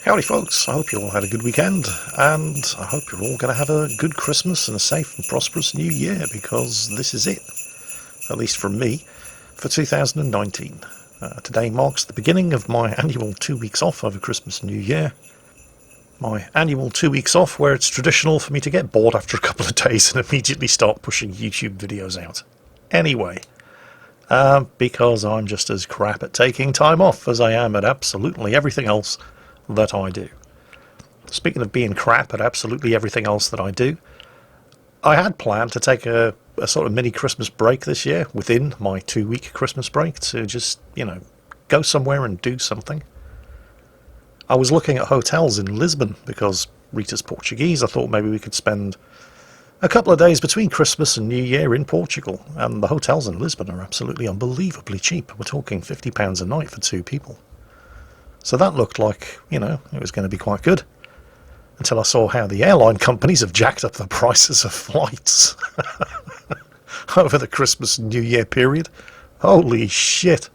Howdy folks, I hope you all had a good weekend, and I hope you're all going to have a good Christmas and a safe and prosperous new year, because this is it, at least from me, for 2019. Today marks the beginning of my annual 2 weeks off over Christmas and New Year. My annual 2 weeks off where it's traditional for me to get bored after a couple of days and immediately start pushing YouTube videos out. Anyway, because I'm just as crap at taking time off as I am at absolutely everything else that I do. Speaking of being crap at absolutely everything else that I do, I had planned to take a sort of mini Christmas break this year within my 2 week Christmas break to just, go somewhere and do something. I was looking at hotels in Lisbon because Rita's Portuguese. I thought maybe we could spend a couple of days between Christmas and New Year in Portugal, and the hotels in Lisbon are absolutely unbelievably cheap. We're talking £50 a night for two people. So that looked like, it was going to be quite good. Until I saw how the airline companies have jacked up the prices of flights over the Christmas and New Year period. Holy shit.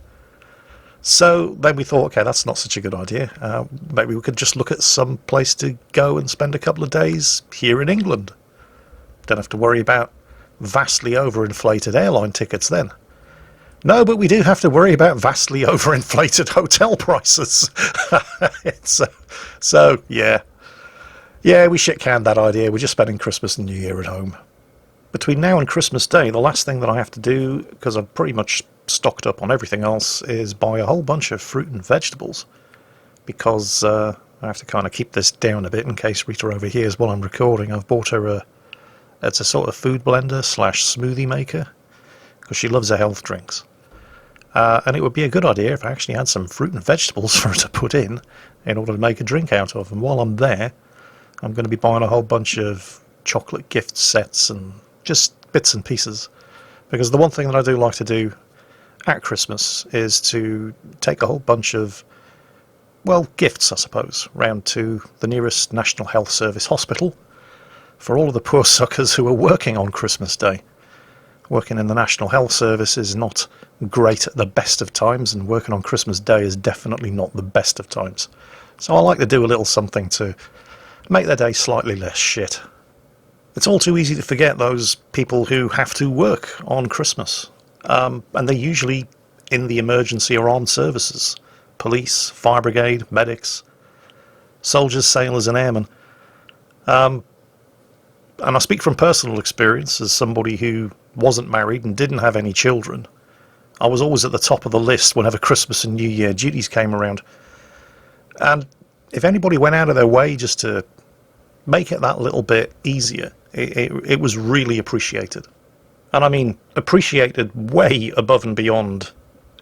So then we thought, okay, that's not such a good idea. Maybe we could just look at some place to go and spend a couple of days here in England. Don't have to worry about vastly overinflated airline tickets then. No, but we do have to worry about vastly overinflated hotel prices. Yeah, we shit-canned that idea. We're just spending Christmas and New Year at home. Between now and Christmas Day, the last thing that I have to do, because I've pretty much stocked up on everything else, is buy a whole bunch of fruit and vegetables. Because I have to kind of keep this down a bit in case Rita overhears while I'm recording. I've bought her it's a sort of food blender / smoothie maker, because she loves her health drinks. And it would be a good idea if I actually had some fruit and vegetables for her to put in order to make a drink out of. And while I'm there, I'm going to be buying a whole bunch of chocolate gift sets and just bits and pieces. Because the one thing that I do like to do at Christmas is to take a whole bunch of, gifts, I suppose, round to the nearest National Health Service hospital for all of the poor suckers who are working on Christmas Day. Working in the National Health Service is not great at the best of times, and working on Christmas Day is definitely not the best of times. So I like to do a little something to make their day slightly less shit. It's all too easy to forget those people who have to work on Christmas. And they're usually in the emergency or armed services. Police, fire brigade, medics, soldiers, sailors and airmen. And I speak from personal experience as somebody who wasn't married and didn't have any children. I was always at the top of the list whenever Christmas and New Year duties came around. And if anybody went out of their way just to make it that little bit easier, it was really appreciated. And I mean appreciated way above and beyond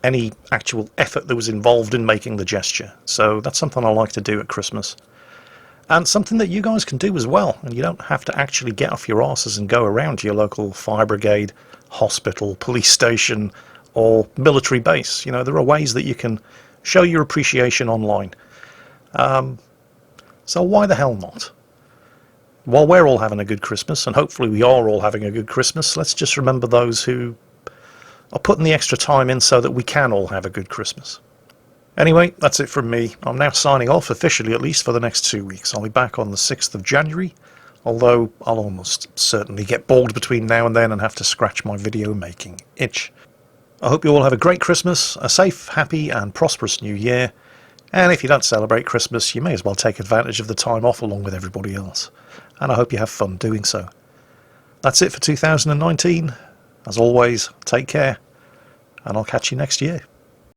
any actual effort that was involved in making the gesture. So that's something I like to do at Christmas. And something that you guys can do as well. And you don't have to actually get off your arses and go around to your local fire brigade, hospital, police station, or military base. There are ways that you can show your appreciation online. So why the hell not? While we're all having a good Christmas, and hopefully we are all having a good Christmas, let's just remember those who are putting the extra time in so that we can all have a good Christmas. Anyway, that's it from me. I'm now signing off, officially at least, for the next 2 weeks. I'll be back on the 6th of January, although I'll almost certainly get bored between now and then and have to scratch my video making itch. I hope you all have a great Christmas, a safe, happy and prosperous New Year, and if you don't celebrate Christmas, you may as well take advantage of the time off along with everybody else. And I hope you have fun doing so. That's it for 2019. As always, take care, and I'll catch you next year.